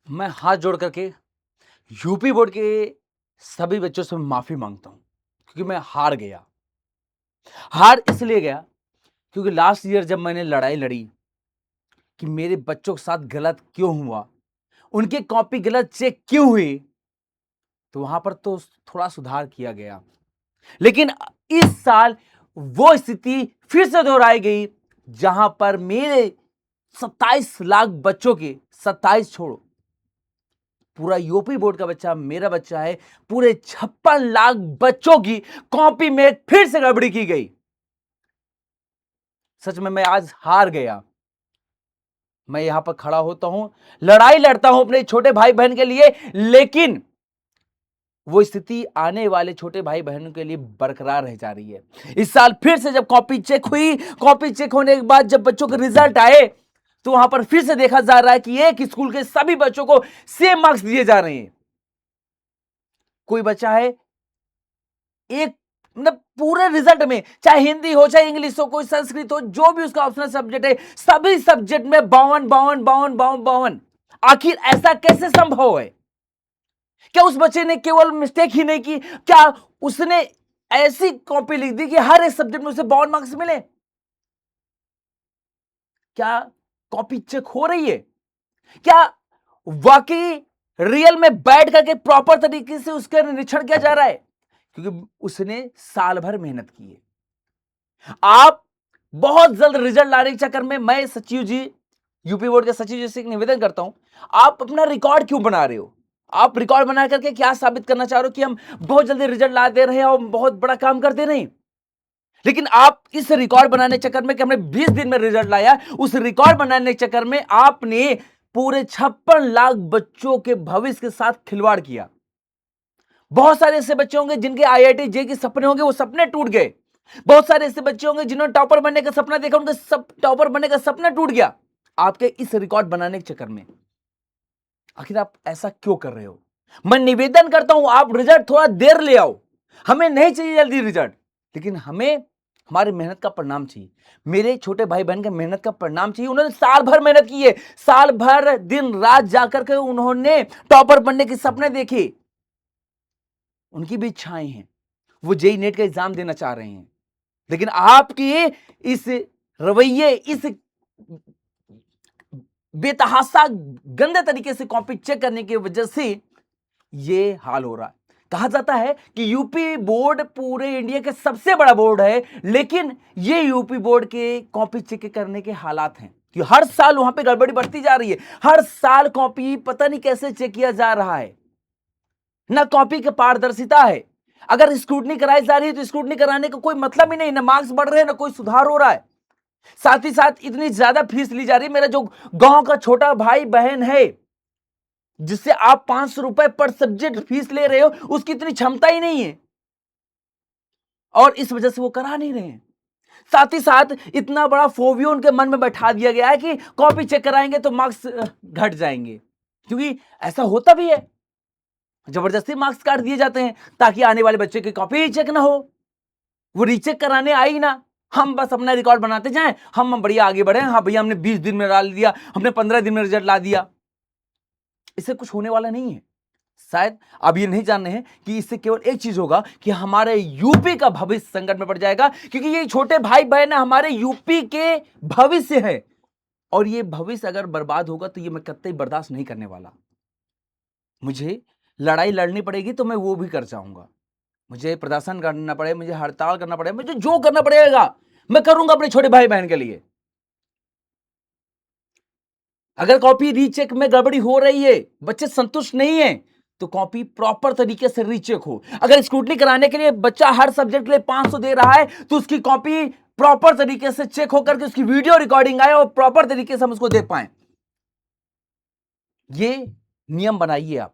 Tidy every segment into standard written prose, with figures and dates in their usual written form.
मैं हाथ जोड़ करके यूपी बोर्ड के सभी बच्चों से माफी मांगता हूं क्योंकि मैं हार गया। हार इसलिए गया क्योंकि लास्ट ईयर जब मैंने लड़ाई लड़ी कि मेरे बच्चों के साथ गलत क्यों हुआ, उनकी कॉपी गलत चेक क्यों हुई, तो वहां पर तो थोड़ा सुधार किया गया। लेकिन इस साल वो स्थिति फिर से दोहराई गई जहां पर मेरे 27 लाख बच्चों के 27 छोड़ो, पूरा यूपी बोर्ड का बच्चा मेरा बच्चा है, पूरे 56 लाख बच्चों की कॉपी में फिर से गड़बड़ी की गई। सच में मैं आज हार गया। मैं यहां पर खड़ा होता हूं, लड़ाई लड़ता हूं अपने छोटे भाई बहन के लिए, लेकिन वो स्थिति आने वाले छोटे भाई बहनों के लिए बरकरार रह जा रही है। इस साल फिर से जब कॉपी चेक हुई, कॉपी चेक होने के बाद जब बच्चों के रिजल्ट आए, तो वहां पर फिर से देखा जा रहा है कि एक स्कूल के सभी बच्चों को सेम मार्क्स दिए जा रहे हैं। कोई बच्चा है एक मतलब पूरे रिजल्ट में, चाहे हिंदी हो चाहे इंग्लिश हो कोई संस्कृत हो, जो भी उसका ऑप्शनल सब्जेक्ट है, सभी सब्जेक्ट में 52 आखिर ऐसा कैसे संभव है? क्या उस बच्चे ने केवल मिस्टेक ही नहीं की, क्या उसने ऐसी कॉपी लिख दी कि हर एक सब्जेक्ट में उसे 52 मार्क्स मिले? क्या कॉपी चेक हो रही है? क्या वाकई रियल में बैठ करके प्रॉपर तरीके से उसका निरीक्षण किया जा रहा है? क्योंकि उसने साल भर मेहनत की है। आप बहुत जल्द रिजल्ट लाने के चक्कर में, मैं सचिव जी, यूपी बोर्ड के सचिव जी से एक निवेदन करता हूं, आप अपना रिकॉर्ड क्यों बना रहे हो? आप रिकॉर्ड बना करके क्या साबित करना चाह रहे हो कि हम बहुत जल्दी रिजल्ट ला दे रहे हैं और बहुत बड़ा काम कर दे रहे हैं? लेकिन आप इस रिकॉर्ड बनाने के चक्कर में कि हमने 20 दिन में रिजल्ट लाया, उस रिकॉर्ड बनाने के चक्कर में आपने पूरे 56 लाख बच्चों के भविष्य के साथ खिलवाड़ किया। बहुत सारे ऐसे बच्चे होंगे जिनके आईआईटी जे के सपने होंगे, वो सपने टूट गए। बहुत सारे ऐसे बच्चे होंगे जिन्होंने टॉपर बनने का सपना देखा, उनका सब टॉपर बनने का सपना टूट गया आपके इस रिकॉर्ड बनाने के चक्कर में। आखिर आप ऐसा क्यों कर रहे हो? मैं निवेदन करता हूं, आप रिजल्ट थोड़ा देर ले आओ। हमें नहीं चाहिए जल्दी रिजल्ट, लेकिन हमें हमारी मेहनत का परिणाम चाहिए। मेरे छोटे भाई बहन के मेहनत का परिणाम चाहिए। उन्होंने साल भर मेहनत की है, साल भर दिन रात जाकर के उन्होंने टॉपर बनने के सपने देखे। उनकी भी इच्छाएं हैं, वो जेई नेट का एग्जाम देना चाह रहे हैं, लेकिन आपकी इस रवैये, इस बेतहासा गंदे तरीके से कॉपी चेक करने की वजह से ये हाल हो रहा है। कहा जाता है कि यूपी बोर्ड पूरे इंडिया का सबसे बड़ा बोर्ड है, लेकिन ये यूपी बोर्ड के कॉपी चेक करने के हालात हैं कि हर साल वहां पे गड़बड़ी बढ़ती जा रही है। हर साल कॉपी पता नहीं कैसे चेक किया जा रहा है, ना कॉपी की पारदर्शिता है। अगर स्क्रूटनी कराई जा रही है तो स्क्रूटनी कराने का कोई मतलब ही नहीं, ना मार्क्स बढ़ रहे हैं ना कोई सुधार हो रहा है। साथ ही साथ इतनी ज्यादा फीस ली जा रही है। मेरा जो गांव का छोटा भाई बहन है, जिससे आप 500 रुपए पर सब्जेक्ट फीस ले रहे हो, उसकी इतनी क्षमता ही नहीं है और इस वजह से वो करा नहीं रहे हैं। साथ ही साथ इतना बड़ा फोबियो उनके मन में बैठा दिया गया है कि कॉपी चेक कराएंगे तो मार्क्स घट जाएंगे, क्योंकि ऐसा होता भी है। जबरदस्ती मार्क्स काट दिए जाते हैं ताकि आने वाले बच्चे की कॉपी ही चेक ना हो, वो रीचेक कराने आई ना। हम बस अपना रिकॉर्ड बनाते जाएं, हम बढ़िया आगे बढ़े, हाँ भैया हमने 20 दिन में डाल दिया, हमने 15 दिन में रिजल्ट ला दिया। इससे कुछ होने वाला नहीं है। शायद अब ये नहीं जान रहे हैं कि इससे केवल एक चीज होगा कि हमारे यूपी का भविष्य संकट में पड़ जाएगा, क्योंकि ये छोटे भाई बहन हमारे यूपी के भविष्य है और ये भविष्य अगर बर्बाद होगा तो ये मैं कतई बर्दाश्त नहीं करने वाला। मुझे लड़ाई लड़नी पड़ेगी तो मैं वो भी कर जाऊंगा, मुझे प्रदर्शन करना पड़े, मुझे हड़ताल करना पड़े, मुझे जो करना पड़ेगा मैं करूंगा अपने छोटे भाई बहन के लिए। अगर कॉपी रीचेक में गड़बड़ी हो रही है, बच्चे संतुष्ट नहीं है, तो कॉपी प्रॉपर तरीके से रीचेक हो। अगर स्क्रूटनी कराने के लिए बच्चा हर सब्जेक्ट के लिए 500 दे रहा है, तो उसकी कॉपी प्रॉपर तरीके से चेक होकर के उसकी वीडियो रिकॉर्डिंग आए और प्रॉपर तरीके से हम उसको दे पाए। ये नियम बनाइए आप।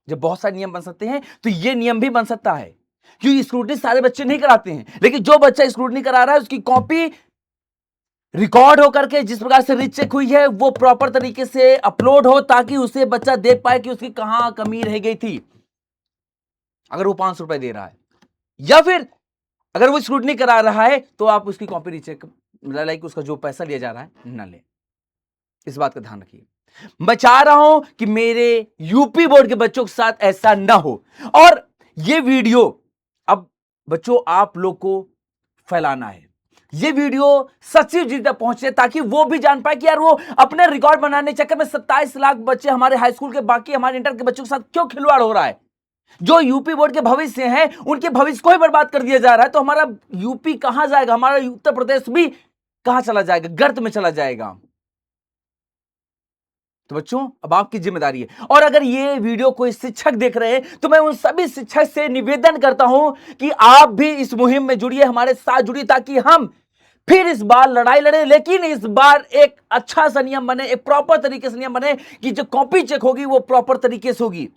जब बहुत सारे नियम बन सकते हैं तो ये नियम भी बन सकता है, क्योंकि स्क्रूटनी सारे बच्चे नहीं कराते हैं, लेकिन जो बच्चा स्क्रूटनी करा रहा है उसकी कॉपी रिकॉर्ड होकर के जिस प्रकार से रीचेक हुई है वो प्रॉपर तरीके से अपलोड हो, ताकि उसे बच्चा देख पाए कि उसकी कहां कमी रह गई थी। अगर वो 500 रुपए दे रहा है या फिर अगर वो स्क्रूटनी करा रहा है, तो आप उसकी कॉपी रीचेक, लाइक उसका जो पैसा लिया जा रहा है, ना ले। इस बात का ध्यान रखिए। मैं चाह रहा हूं कि मेरे यूपी बोर्ड के बच्चों के साथ ऐसा ना हो। और ये वीडियो अब बच्चों आप लोग को फैलाना है। ये वीडियो सचिव जी तक पहुंचे ताकि वो भी जान पाए कि यार वो अपने रिकॉर्ड बनाने के चक्कर में 27 लाख बच्चे हमारे हाई स्कूल के, बाकी हमारे इंटर के बच्चों के साथ क्यों खिलवाड़ हो रहा है। जो यूपी बोर्ड के भविष्य हैं उनके भविष्य को ही बर्बाद कर दिया जा रहा है। तो हमारा यूपी कहां जाएगा, हमारा उत्तर प्रदेश भी कहां चला जाएगा, गर्त में चला जाएगा। तो बच्चों अब आपकी जिम्मेदारी है। और अगर ये वीडियो कोई शिक्षक देख रहे हैं तो मैं उन सभी शिक्षक से निवेदन करता हूं कि आप भी इस मुहिम में जुड़िए, हमारे साथ जुड़िए, ताकि हम फिर इस बार लड़ाई लड़े। लेकिन इस बार एक अच्छा सा नियम बने, एक प्रॉपर तरीके से नियम बने कि जो कॉपी चेक होगी वो प्रॉपर तरीके से होगी।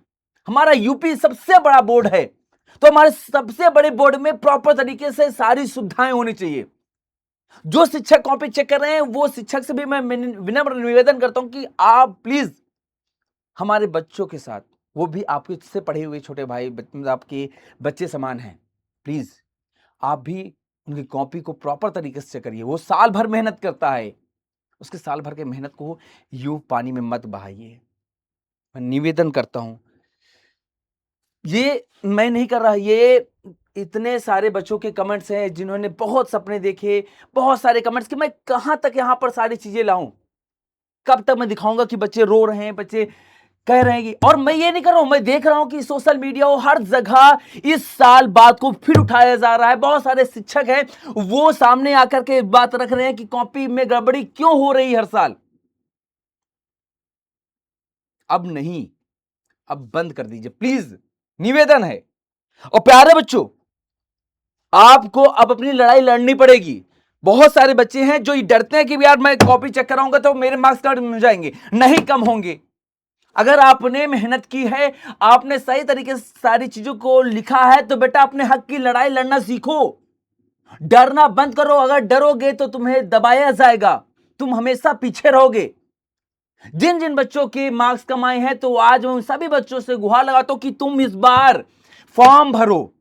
हमारा यूपी सबसे बड़ा बोर्ड है, तो हमारे सबसे बड़े बोर्ड में प्रॉपर तरीके से सारी सुविधाएं होनी चाहिए। जो शिक्षक कॉपी चेक कर रहे हैं वो शिक्षक से भी मैं विनम्र निवेदन करता हूं कि आप प्लीज हमारे बच्चों के साथ, वो भी आपके से पढ़े हुए छोटे भाई आपके बच्चे समान हैं, प्लीज आप भी उनकी कॉपी को प्रॉपर तरीके से चेक करिए। वो साल भर मेहनत करता है, उसके साल भर के मेहनत को यूं पानी में मत बहाइए। मैं निवेदन करता हूं, ये मैं नहीं कर रहा, ये इतने सारे बच्चों के कमेंट्स हैं जिन्होंने बहुत सपने देखे, बहुत सारे कमेंट्स कि मैं कहां तक यहां पर सारी चीजें लाऊं। कब तक मैं दिखाऊंगा कि बच्चे रो रहे हैं, बच्चे कह रहे हैं कि, और मैं ये नहीं कर रहा हूं, मैं देख रहा हूं कि सोशल मीडिया और हर जगह इस साल बात को फिर उठाया जा रहा है। बहुत सारे शिक्षक हैं वो सामने आकर के बात रख रहे हैं कि कॉपी में गड़बड़ी क्यों हो रही हर साल। अब नहीं, अब बंद कर दीजिए प्लीज, निवेदन है। और प्यारे बच्चों, आपको अब अपनी लड़ाई लड़नी पड़ेगी। बहुत सारे बच्चे हैं जो डरते हैं कि यार मैं कॉपी चेक कराऊंगा तो मेरे मार्क्स कम हो जाएंगे, नहीं कम होंगे। अगर आपने मेहनत की है, आपने सही तरीके से सारी चीजों को लिखा है, तो बेटा अपने हक की लड़ाई लड़ना सीखो। डरना बंद करो। अगर डरोगे तो तुम्हें दबाया जाएगा, तुम हमेशा पीछे रहोगे। जिन जिन बच्चों के मार्क्स कम आए हैं, तो आज मैं उन सभी बच्चों से गुहार लगाता हूं कि तुम इस बार फॉर्म भरो।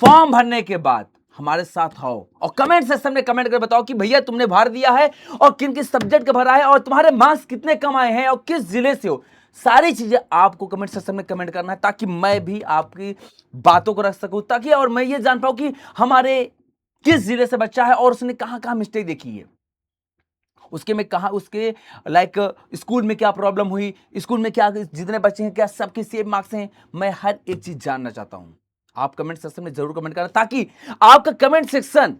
फॉर्म भरने के बाद हमारे साथ आओ और कमेंट सेक्शन में कमेंट कर बताओ कि भैया तुमने भर दिया है और किन किस सब्जेक्ट का भरा है और तुम्हारे मार्क्स कितने कम आए हैं और किस जिले से हो। सारी चीजें आपको कमेंट सेक्शन में कमेंट करना है ताकि मैं भी आपकी बातों को रख सकूं, ताकि और मैं ये जान पाऊं कि हमारे किस जिले से बच्चा है और उसने कहां कहां मिस्टेक देखी है, उसके में कहा, उसके लाइक स्कूल में क्या प्रॉब्लम हुई, स्कूल में क्या, जितने बच्चे हैं क्या सबके सेम मार्क्स हैं। मैं हर एक चीज जानना चाहता हूं। आप कमेंट सेक्शन में जरूर कमेंट करना ताकि आपका कमेंट सेक्शन,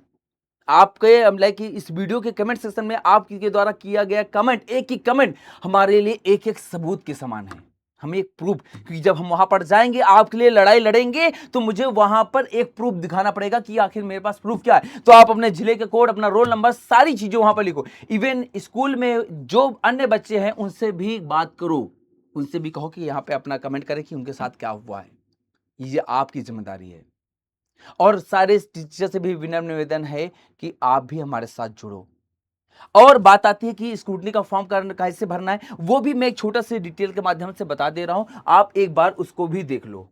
आपके लाइक इस वीडियो के कमेंट सेक्शन में आपके द्वारा किया गया कमेंट, एक ही कमेंट हमारे लिए एक एक सबूत के समान है। हमें एक प्रूफ, क्योंकि जब हम वहां पर जाएंगे आपके लिए लड़ाई लड़ेंगे तो मुझे वहां पर एक प्रूफ दिखाना पड़ेगा कि आखिर मेरे पास प्रूफ क्या है। तो आप अपने जिले के कोड, अपना रोल नंबर, सारी चीजें वहां पर लिखो। इवन स्कूल में जो अन्य बच्चे हैं उनसे भी बात करो, उनसे भी कहो कि यहाँ पे अपना कमेंट करें कि उनके साथ क्या हुआ है। ये आपकी जिम्मेदारी है। और सारे टीचर से भी विनम्र निवेदन है कि आप भी हमारे साथ जुड़ो। और बात आती है कि स्क्रूटनी का फॉर्म कैसे भरना है, वो भी मैं एक छोटा से डिटेल के माध्यम से बता दे रहा हूं, आप एक बार उसको भी देख लो।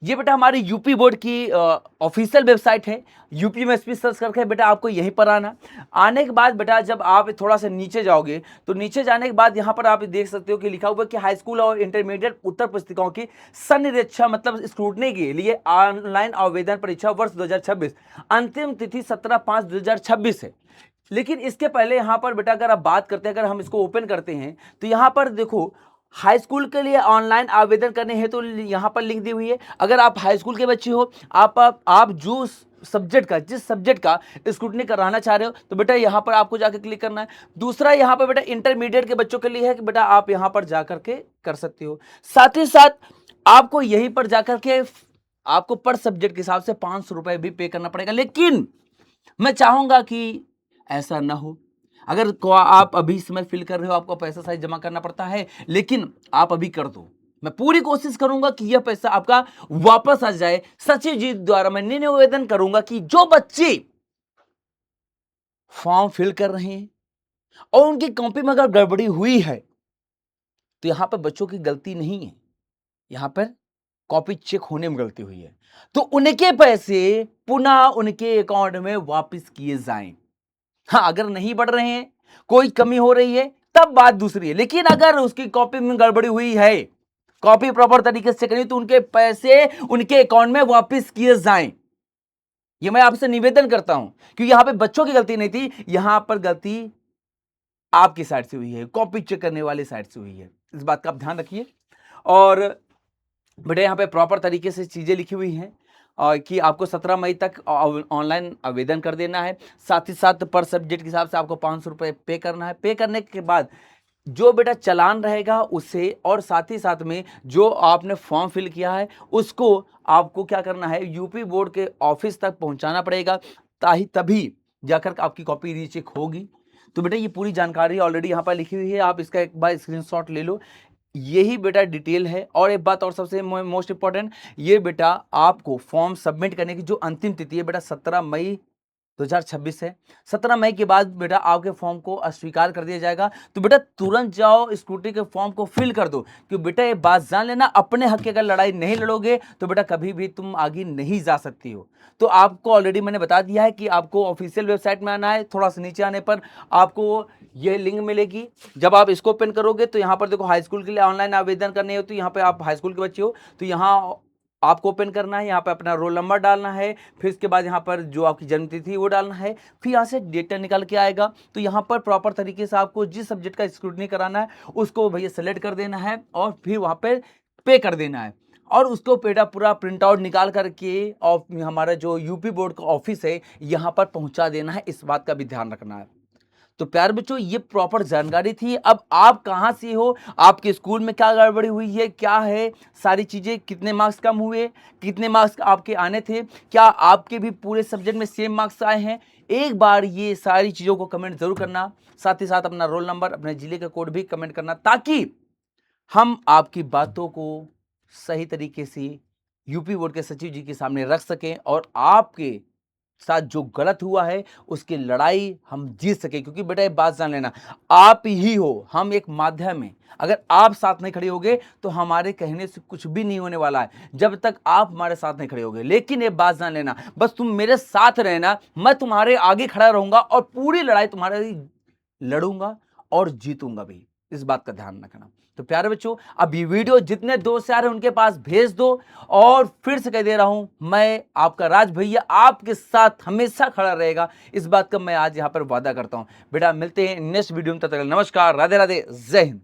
ये बेटा हमारी यूपी बोर्ड की ऑफिशियल वेबसाइट है। यूपी में एसपी सर्च करके बेटा आपको यहीं पर आना। आने के बाद बेटा जब आप थोड़ा सा नीचे जाओगे तो नीचे जाने के बाद यहाँ पर आप देख सकते हो कि लिखा हुआ है कि हाई स्कूल और इंटरमीडिएट उत्तर पुस्तिकाओं की संनिरीक्षा मतलब स्क्रूटनी के लिए ऑनलाइन आवेदन परीक्षा वर्ष 2026, अंतिम तिथि 17/5/2026 है। लेकिन इसके पहले यहां पर बेटा अगर आप बात करते हैं, अगर हम इसको ओपन करते हैं तो यहां पर देखो हाई स्कूल के लिए ऑनलाइन आवेदन करने हैं तो यहां पर लिंक दी हुई है। अगर आप हाई स्कूल के बच्चे हो, आप जो सब्जेक्ट का, जिस सब्जेक्ट का स्क्रूटनी कराना चाह रहे हो, तो बेटा यहां पर आपको जाकर क्लिक करना है। दूसरा यहां पर बेटा इंटरमीडिएट के बच्चों के लिए है कि बेटा आप यहां पर जाकर के कर सकते हो। साथ ही साथ आपको यहीं पर जाकर के आपको पर सब्जेक्ट के हिसाब से 500 रुपए भी पे करना पड़ेगा। लेकिन मैं चाहूंगा कि ऐसा ना हो। अगर आप अभी समय फिल कर रहे हो, आपको पैसा शायद जमा करना पड़ता है, लेकिन आप अभी कर दो। मैं पूरी कोशिश करूंगा कि यह पैसा आपका वापस आ जाए। सचिव जी द्वारा मैं निवेदन करूंगा कि जो बच्चे फॉर्म फिल कर रहे हैं और उनकी कॉपी में अगर गड़बड़ी हुई है तो यहां पर बच्चों की गलती नहीं है, यहां पर कॉपी चेक होने में गलती हुई है, तो उनके पैसे पुनः उनके अकाउंट में वापस किए जाएं। हाँ, अगर नहीं बढ़ रहे हैं, कोई कमी हो रही है, तब बात दूसरी है। लेकिन अगर उसकी कॉपी में गड़बड़ी हुई है, कॉपी प्रॉपर तरीके से करी, तो उनके पैसे उनके अकाउंट में वापस किए जाएं। ये मैं आपसे निवेदन करता हूं, क्योंकि यहां पे बच्चों की गलती नहीं थी, यहां पर गलती आपकी साइड से हुई है, कॉपी चेक करने वाली साइड से हुई है। इस बात का आप ध्यान रखिए। और बेटा यहाँ पे प्रॉपर तरीके से चीज़ें लिखी हुई हैं और कि आपको 17 मई तक ऑनलाइन आवेदन कर देना है। साथ ही साथ पर सब्जेक्ट के हिसाब से आपको 500 रुपये पे करना है। पे करने के बाद जो बेटा चालान रहेगा उसे, और साथ ही साथ में जो आपने फॉर्म फिल किया है उसको आपको क्या करना है, यूपी बोर्ड के ऑफिस तक पहुंचाना पड़ेगा, तभी जाकर आपकी कॉपी रीचेक होगी। तो बेटा ये पूरी जानकारी ऑलरेडी यहाँ पर लिखी हुई है, आप इसका एक बार स्क्रीनशॉट ले लो। यही बेटा डिटेल है। और एक बात और सबसे मोस्ट इंपॉर्टेंट, ये बेटा आपको फॉर्म सबमिट करने की जो अंतिम तिथि है बेटा 17 मई 2026 है। 17 मई के बाद बेटा आपके फॉर्म को अस्वीकार कर दिया जाएगा। तो बेटा तुरंत जाओ स्कूटी के फॉर्म को फिल कर दो, क्योंकि बेटा ये बात जान लेना, अपने हक की अगर लड़ाई नहीं लड़ोगे तो बेटा कभी भी तुम आगे नहीं जा सकती हो। तो आपको ऑलरेडी मैंने बता दिया है कि आपको ऑफिशियल वेबसाइट में आना है। थोड़ा सा नीचे आने पर आपको ये लिंक मिलेगी। जब आप इसको ओपन करोगे तो यहाँ पर देखो हाई स्कूल के लिए ऑनलाइन आवेदन करने हो, तो यहाँ पे आप हाई स्कूल के बच्चे हो तो यहाँ आपको ओपन करना है। यहाँ पे अपना रोल नंबर डालना है, फिर इसके बाद यहाँ पर जो आपकी जन्म तिथि वो डालना है, फिर यहाँ से डेटा निकल के आएगा। तो यहाँ पर प्रॉपर तरीके से आपको जिस सब्जेक्ट का स्क्रूटनी कराना है उसको भैया सेलेक्ट कर देना है और फिर वहाँ पे पे कर देना है। और उसको बेटा पूरा प्रिंट आउट निकाल करके और हमारा जो यूपी बोर्ड का ऑफिस है यहाँ पर पहुँचा देना है। इस बात का भी ध्यान रखना है। तो प्यार बच्चों, ये प्रॉपर जानकारी थी। अब आप कहाँ से हो, आपके स्कूल में क्या गड़बड़ी हुई है, क्या है सारी चीज़ें, कितने मार्क्स कम हुए, कितने मार्क्स आपके आने थे, क्या आपके भी पूरे सब्जेक्ट में सेम मार्क्स आए हैं, एक बार ये सारी चीज़ों को कमेंट जरूर करना। साथ ही साथ अपना रोल नंबर, अपने जिले का कोड भी कमेंट करना, ताकि हम आपकी बातों को सही तरीके से यूपी बोर्ड के सचिव जी के सामने रख सकें और आपके साथ जो गलत हुआ है उसकी लड़ाई हम जीत सके। क्योंकि बेटा एक बात जान लेना, आप ही हो, हम एक माध्यम है। अगर आप साथ नहीं खड़े होगे तो हमारे कहने से कुछ भी नहीं होने वाला है, जब तक आप हमारे साथ नहीं खड़े होगे। लेकिन ये बात जान लेना, बस तुम मेरे साथ रहना, मैं तुम्हारे आगे खड़ा रहूंगा और पूरी लड़ाई तुम्हारी लड़ूंगा और जीतूंगा भी। इस बात का ध्यान रखना। तो प्यारे बच्चों, अब ये वीडियो जितने दोस्त यार हैं उनके पास भेज दो। और फिर से कह दे रहा हूं, मैं आपका राज भैया आपके साथ हमेशा खड़ा रहेगा, इस बात का मैं आज यहां पर वादा करता हूं। बेटा मिलते हैं नेक्स्ट वीडियो में, तब तक नमस्कार, राधे राधे, जय हिंद।